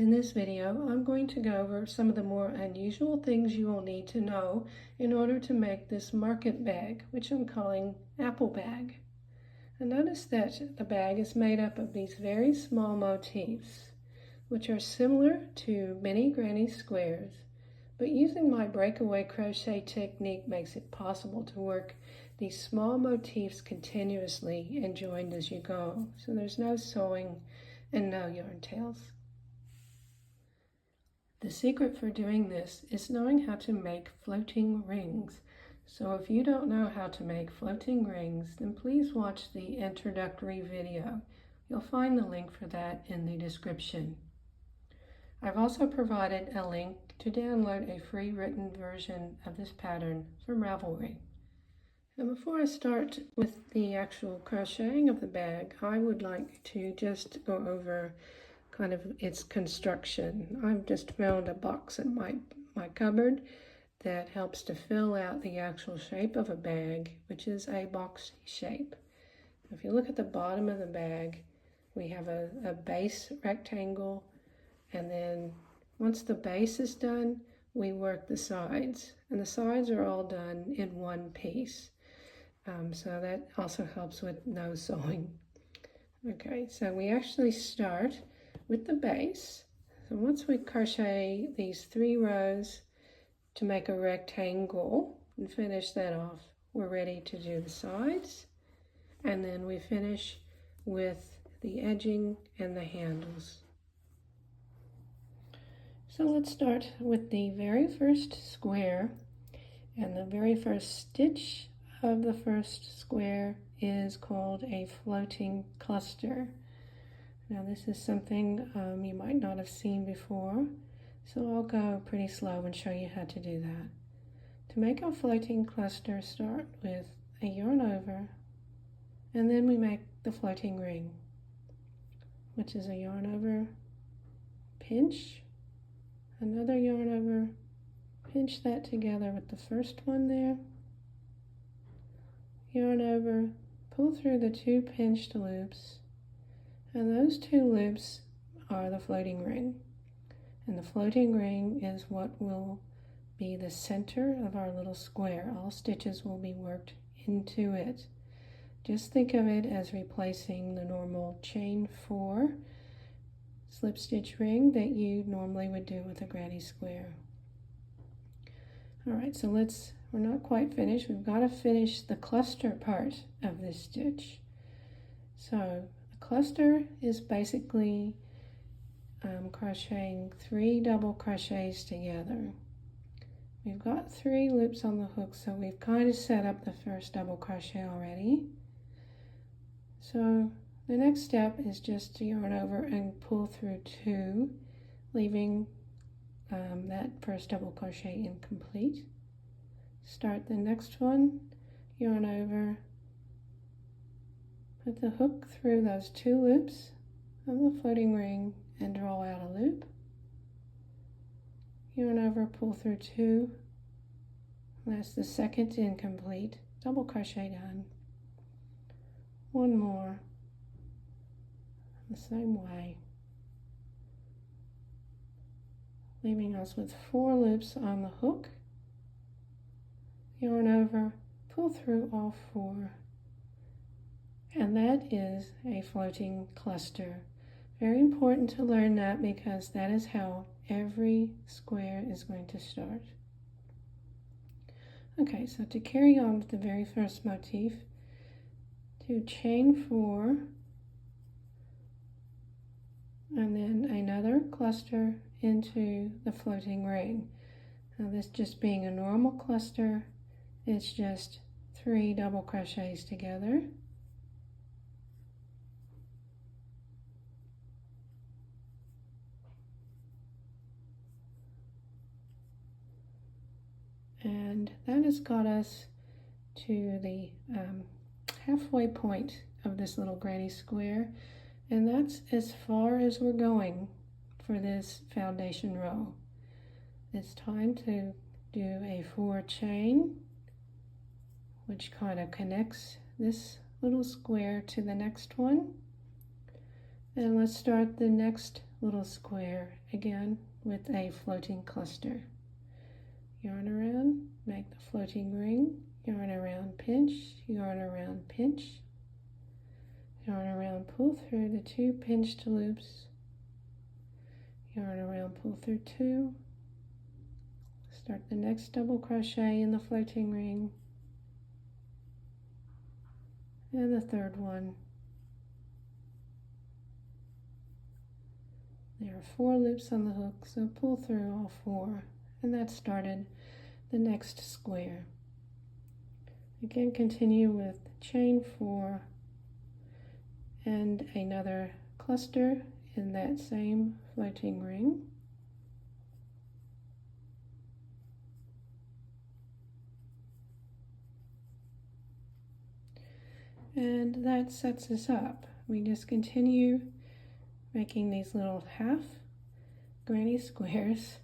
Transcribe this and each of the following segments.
In this video, I'm going to go over some of the more unusual things you will need to know in order to make this market bag, which I'm calling Apple Bag. And notice that the bag is made up of these very small motifs, which are similar to mini granny squares, but using my breakaway crochet technique makes it possible to work these small motifs continuously and joined as you go. So there's no sewing and no yarn tails. The secret for doing this is knowing how to make floating rings. So if you don't know how to make floating rings, then please watch the introductory video. You'll find the link for that in the description. I've also provided a link to download a free written version of this pattern from Ravelry. And before I start with the actual crocheting of the bag, I would like to just go over kind of its construction. I've just found a box in my cupboard that helps to fill out the actual shape of a bag, which is a box shape. If you look at the bottom of the bag, we have a base rectangle, and then once the base is done, we work the sides, and the sides are all done in one piece. So that also helps with no sewing. Okay, so we actually start with the base. So once we crochet these 3 rows to make a rectangle and finish that off, we're ready to do the sides, and then we finish with the edging and the handles. So let's start with the very first square, and the very first stitch of the first square is called a floating cluster. Now this is something you might not have seen before, so I'll go pretty slow and show you how to do that. To make a floating cluster, start with a yarn over, and then we make the floating ring, which is a yarn over, pinch, another yarn over, pinch that together with the first one there, yarn over, pull through the 2 pinched loops, and those 2 loops are the floating ring. And the floating ring is what will be the center of our little square. All stitches will be worked into it. Just think of it as replacing the normal chain 4 slip stitch ring that you normally would do with a granny square. Alright, so we're not quite finished. We've got to finish the cluster part of this stitch. So the cluster is basically crocheting 3 double crochets together. We've got 3 loops on the hook, so we've kind of set up the first double crochet already. So the next step is just to yarn over and pull through 2, leaving that first double crochet incomplete. Start the next one, yarn over, put the hook through those 2 loops of the floating ring and draw out a loop. Yarn over, pull through 2, that's the second incomplete, double crochet done. 1 more, the same way, leaving us with 4 loops on the hook. Yarn over, pull through all 4, and that is a floating cluster. Very important to learn that because that is how every square is going to start. Okay, so to carry on with the very first motif, do chain 4 and then another cluster into the floating ring. Now this just being a normal cluster, it's just 3 double crochets together. And that has got us to the halfway point of this little granny square, and that's as far as we're going for this foundation row. It's time to do a 4 chain, which kind of connects this little square to the next one, And let's start the next little square again with a floating cluster. Yarn around, make the floating ring, yarn around, pinch, yarn around, pinch, yarn around, pull through the 2 pinched loops, yarn around, pull through 2, start the next double crochet in the floating ring, and the third one. There are 4 loops on the hook, so pull through all 4, and that started the next square. Again, continue with chain 4 and another cluster in that same floating ring. And that sets us up. We just continue making these little half granny squares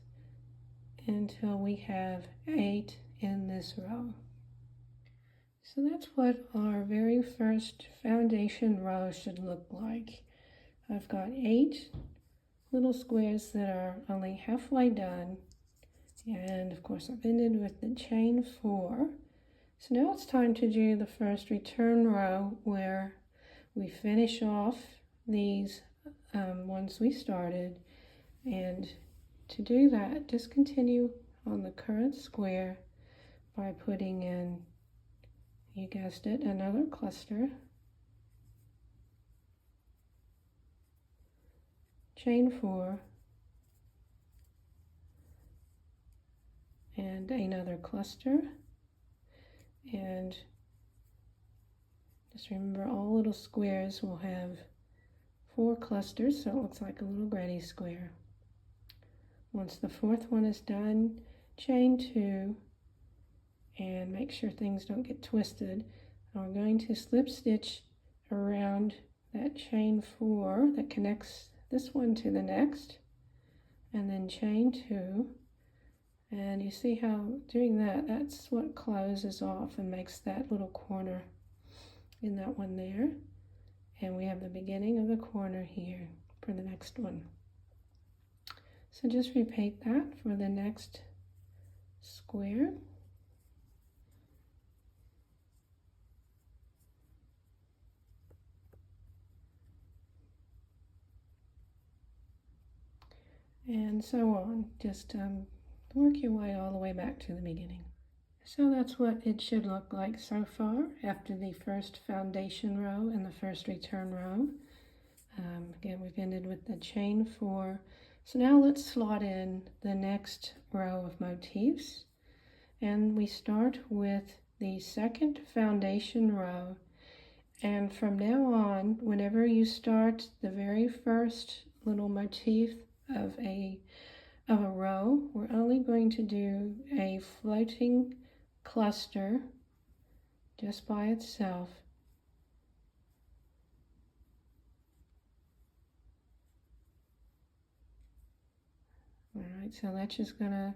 until we have 8 in this row. So that's what our very first foundation row should look like. I've got 8 little squares that are only halfway done, and of course I've ended with the chain 4. So now it's time to do the first return row where we finish off these ones we started, and to do that, just continue on the current square by putting in, you guessed it, another cluster, chain 4, and another cluster, and just remember all little squares will have 4 clusters, so it looks like a little granny square. Once the 4th one is done, chain 2 and make sure things don't get twisted. We're going to slip stitch around that chain 4 that connects this one to the next, and then chain 2, and you see how doing that, that's what closes off and makes that little corner in that one there. And we have the beginning of the corner here for the next one. So just repeat that for the next square. And so on. Just work your way all the way back to the beginning. So that's what it should look like so far after the first foundation row and the first return row. Again, we've ended with the chain 4. So now let's slot in the next row of motifs. And we start with the second foundation row. And from now on, whenever you start the very first little motif of a row, we're only going to do a floating cluster just by itself. All right, so that's just gonna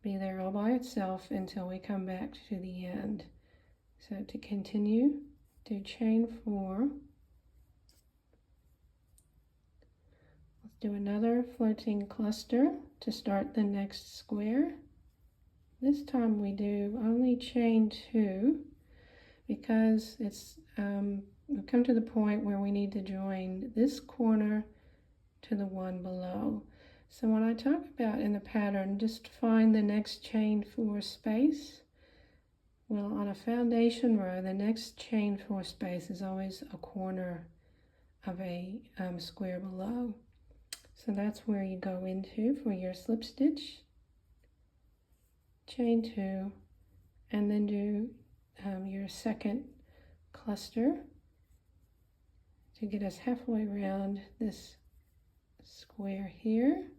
be there all by itself until we come back to the end. So to continue, do chain 4. Let's do another floating cluster to start the next square. This time we do only chain 2 because it's we've come to the point where we need to join this corner to the one below. So when I talk about in the pattern, just find the next chain 4 space. Well, on a foundation row, the next chain 4 space is always a corner of a square below. So that's where you go into for your slip stitch, chain 2, and then do your second cluster to get us halfway around this square here.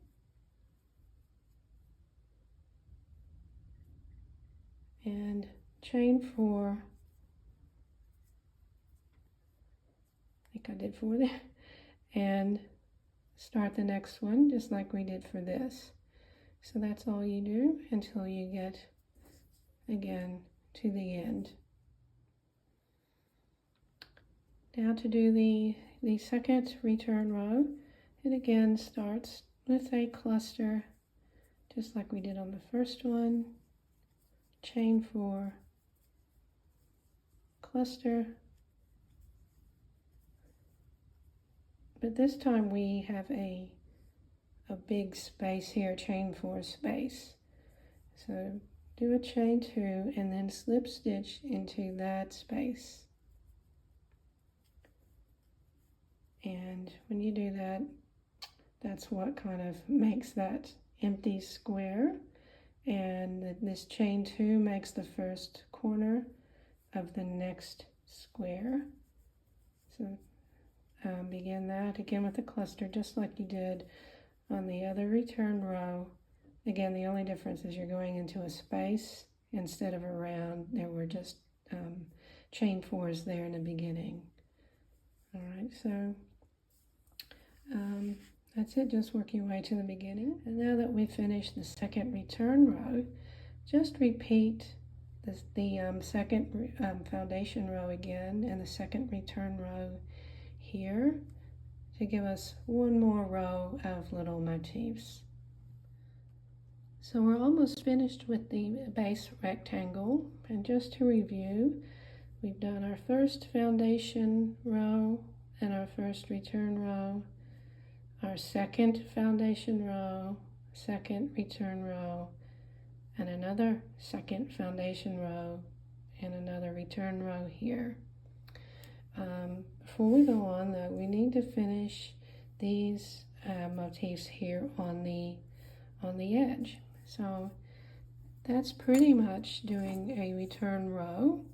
And chain 4, I think I did 4 there, and start the next one just like we did for this. So that's all you do until you get again to the end. Now to do the the second return row. It again starts with a cluster, just like we did on the first one. Chain 4, cluster, but this time we have a big space here, chain 4 space. So do a chain 2 and then slip stitch into that space. And when you do that, that's what kind of makes that empty square. And this chain 2 makes the first corner of the next square. So begin that again with a cluster, just like you did on the other return row. Again, the only difference is you're going into a space instead of a round. There were just chain 4s there in the beginning. All right, so that's it. Just work your way to the beginning. And now that we've finished the second return row, just repeat the second foundation row again and the second return row here to give us one more row of little motifs. So we're almost finished with the base rectangle, and just to review, we've done our first foundation row and our first return row, our second foundation row, second return row, and another second foundation row and another return row here. Before we go on though, we need to finish these motifs here on the edge. So that's pretty much doing a return row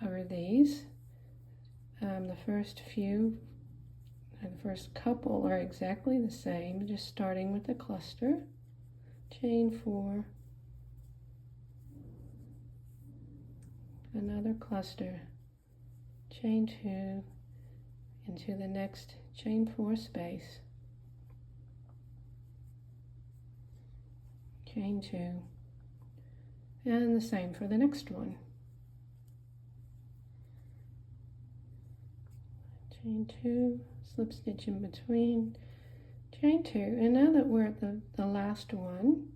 over these. The first few and the first couple are exactly the same, just starting with the cluster, chain 4, another cluster, chain 2 into the next chain 4 space, chain 2, and the same for the next one. Chain 2, slip stitch in between, chain 2, and now that we're at the last one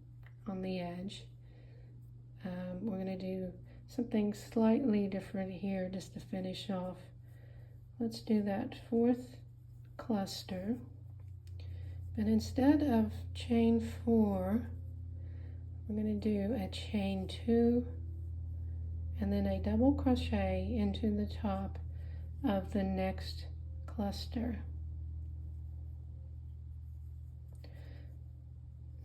on the edge, we're going to do something slightly different here just to finish off. Let's do that fourth cluster, but instead of chain 4, we're going to do a chain 2 and then a double crochet into the top of the next cluster.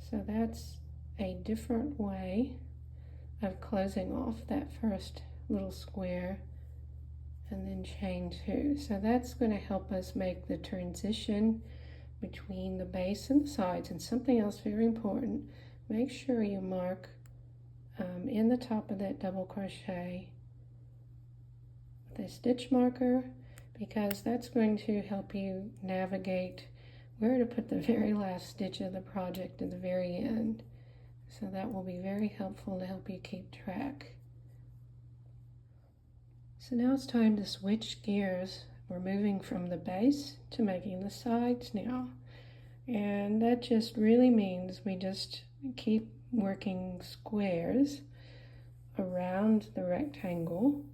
So that's a different way of closing off that first little square and then chain 2. So that's going to help us make the transition between the base and the sides. And something else very important, make sure you mark in the top of that double crochet with a stitch marker, because that's going to help you navigate where to put the very last stitch of the project at the very end. So that will be very helpful to help you keep track. So now it's time to switch gears. We're moving from the base to making the sides now. And that just really means we just keep working squares around the rectangle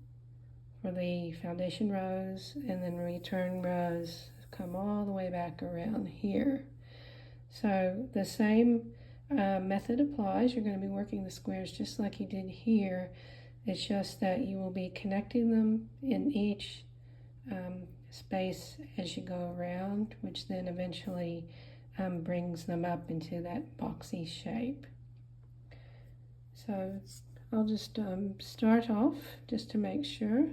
for the foundation rows, and then return rows come all the way back around here. So the same method applies. You're going to be working the squares just like you did here. It's just that you will be connecting them in each space as you go around, which then eventually brings them up into that boxy shape. So I'll just start off just to make sure.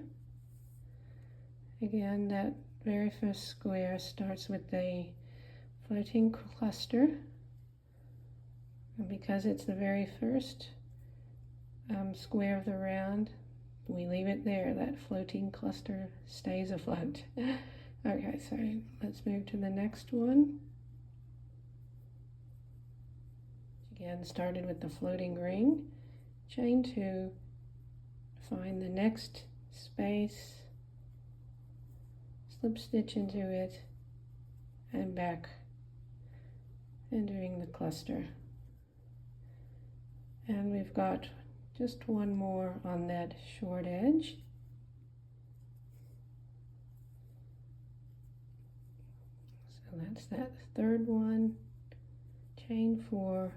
Again, that very first square starts with the floating cluster, and because it's the very first square of the round, we leave it there. That floating cluster stays afloat. Okay, so let's move to the next one. Again, started with the floating ring, chain 2, find the next space, slip stitch into it and back and doing the cluster. And we've got just one more on that short edge. So that's that third one, chain 4.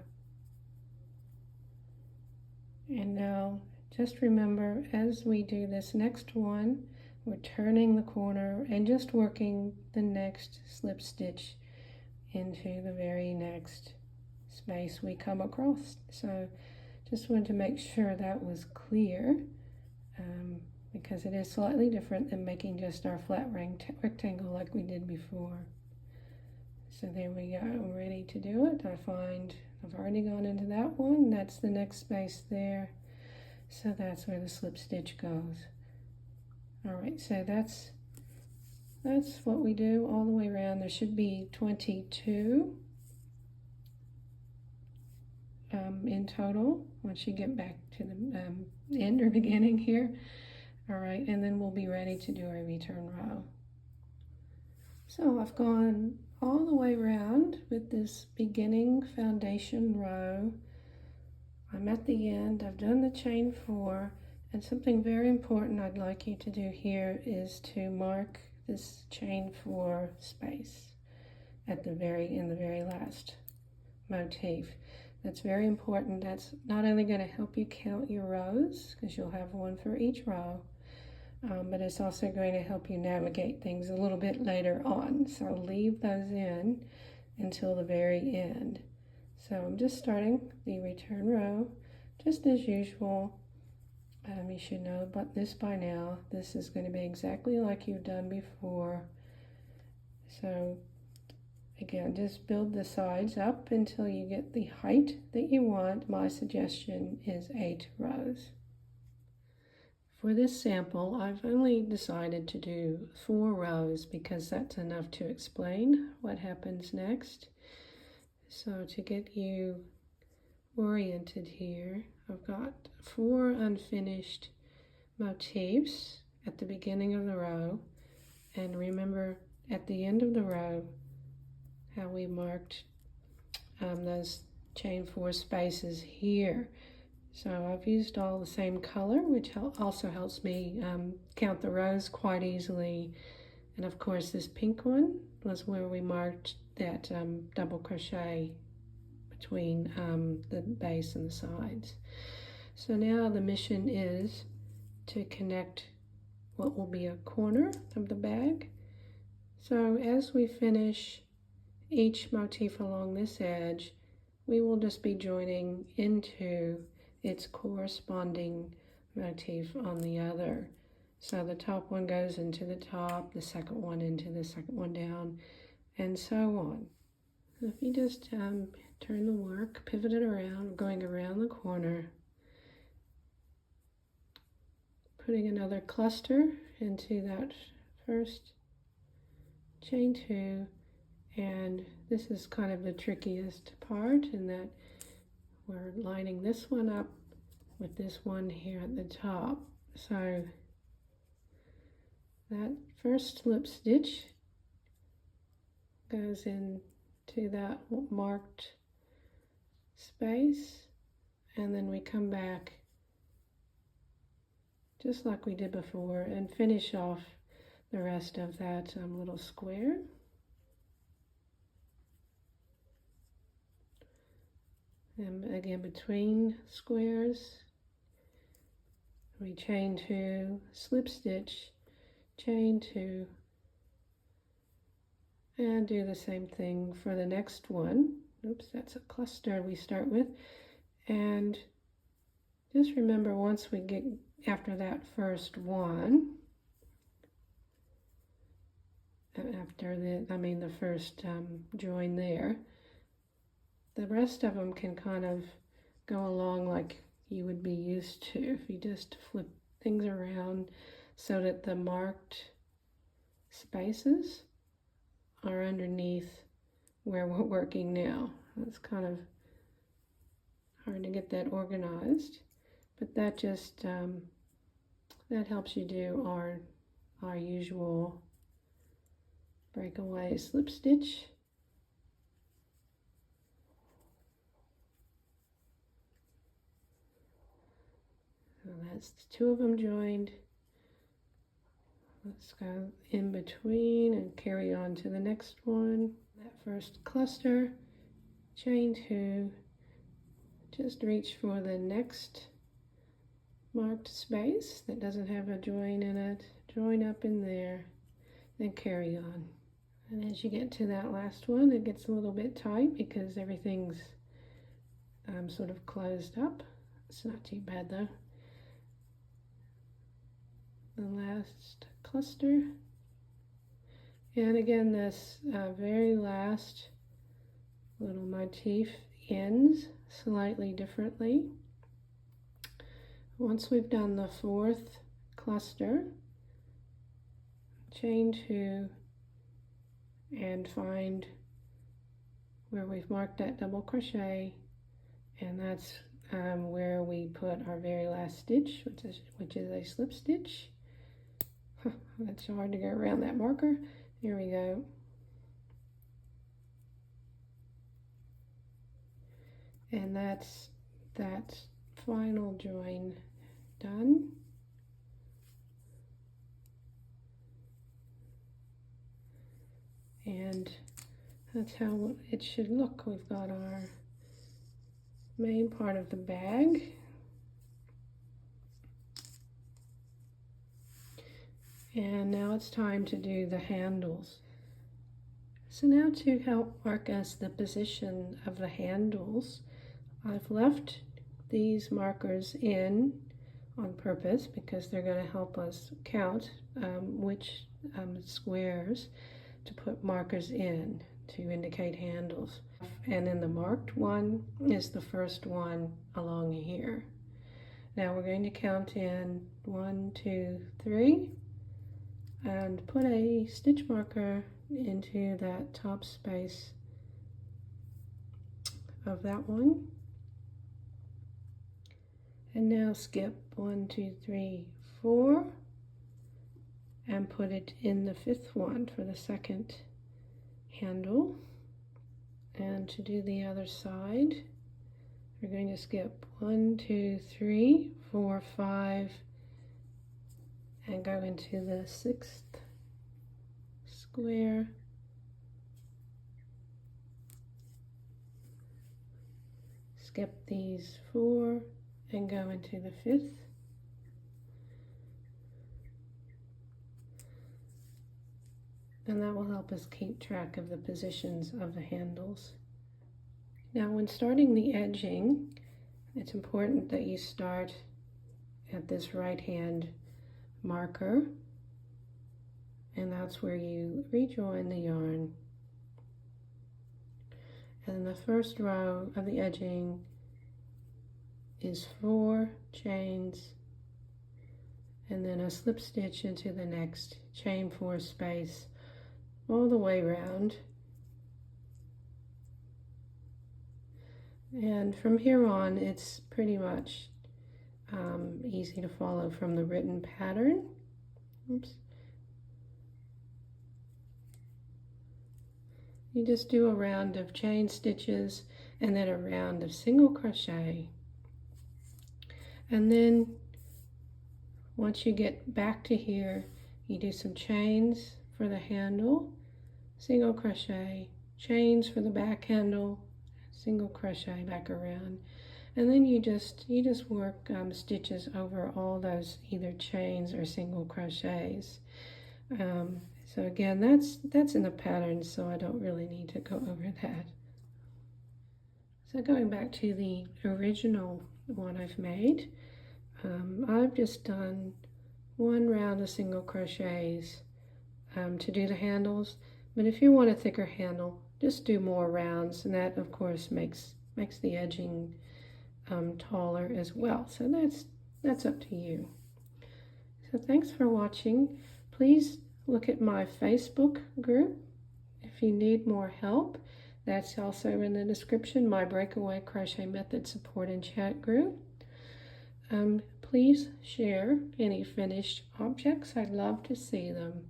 And now just remember, as we do this next one, we're turning the corner and just working the next slip stitch into the very next space we come across. So just wanted to make sure that was clear, because it is slightly different than making just our flat rectangle like we did before. So there we go, I'm ready to do it. I've already gone into that one. That's the next space there. So that's where the slip stitch goes. All right, so that's what we do all the way around. There should be 22 in total once you get back to the end or beginning here. All right, and then we'll be ready to do our return row. So I've gone all the way around with this beginning foundation row. I'm at the end. I've done the chain 4, and something very important I'd like you to do here is to mark this chain 4 space at the in the very last motif. That's very important. That's not only going to help you count your rows, because you'll have one for each row, but it's also going to help you navigate things a little bit later on. So leave those in until the very end. So I'm just starting the return row, just as usual. You should know about this by now. This is going to be exactly like you've done before. So again, just build the sides up until you get the height that you want. My suggestion is 8 rows. For this sample, I've only decided to do 4 rows because that's enough to explain what happens next. So to get you oriented here, I've got 4 unfinished motifs at the beginning of the row, and remember at the end of the row how we marked those chain 4 spaces here. So I've used all the same color, which also helps me count the rows quite easily. And of course this pink one was where we marked that double crochet between the base and the sides. So now the mission is to connect what will be a corner of the bag. So as we finish each motif along this edge, we will just be joining into its corresponding motif on the other. So the top one goes into the top, the second one into the second one down, and so on. If you just turn the work, pivot it around, going around the corner, putting another cluster into that first chain 2, and this is kind of the trickiest part in that we're lining this one up with this one here at the top. So that first slip stitch goes into that marked space, and then we come back just like we did before and finish off the rest of that little square. And again, between squares, we chain 2, slip stitch, chain 2, and do the same thing for the next one. Oops, that's a cluster we start with. And just remember, once we get after that first one, after the first join there, the rest of them can kind of go along like you would be used to if you just flip things around so that the marked spaces are underneath where we're working now. It's kind of hard to get that organized, but that just that helps you do our usual breakaway slip stitch. So that's 2 of them joined. Let's go in between and carry on to the next one. That first cluster, chain 2, just reach for the next marked space that doesn't have a join in it, join up in there, then carry on. And as you get to that last one, it gets a little bit tight because everything's sort of closed up. It's not too bad though. The last cluster, and again this very last little motif ends slightly differently. Once we've done the 4th cluster, chain 2 and find where we've marked that double crochet, and that's where we put our very last stitch, which is a slip stitch. That's hard to go around that marker. Here we go. And that's that final join done. And that's how it should look. We've got our main part of the bag. And now it's time to do the handles. So now to help mark us the position of the handles, I've left these markers in on purpose because they're going to help us count which squares to put markers in to indicate handles. And then the marked one is the first one along here. Now we're going to count in 1, 2, 3 and put a stitch marker into that top space of that one. And now skip 1, 2, 3, 4 and put it in the 5th one for the 2nd handle. And to do the other side, we're going to skip 1, 2, 3, 4, 5 and go into the 6th square. Skip these 4 and go into the 5th. And that will help us keep track of the positions of the handles. Now when starting the edging, it's important that you start at this right hand marker, and that's where you rejoin the yarn. And the first row of the edging is 4 chains and then a slip stitch into the next chain 4 space all the way around. And from here on it's pretty much easy to follow from the written pattern. Oops. You just do a round of chain stitches and then a round of single crochet. And then once you get back to here, you do some chains for the handle, single crochet, chains for the back handle, single crochet back around. And then you just work stitches over all those either chains or single crochets. So again, that's in the pattern, so I don't really need to go over that. So going back to the original one I've made, I've just done 1 round of single crochets to do the handles. But if you want a thicker handle, just do more rounds, and that of course makes the edging taller as well. So that's up to you. So thanks for watching. Please look at my Facebook group if you need more help. That's also in the description, my Breakaway Crochet Method support and chat group. Please share any finished objects. I'd love to see them.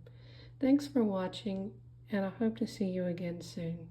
Thanks for watching, and I hope to see you again soon.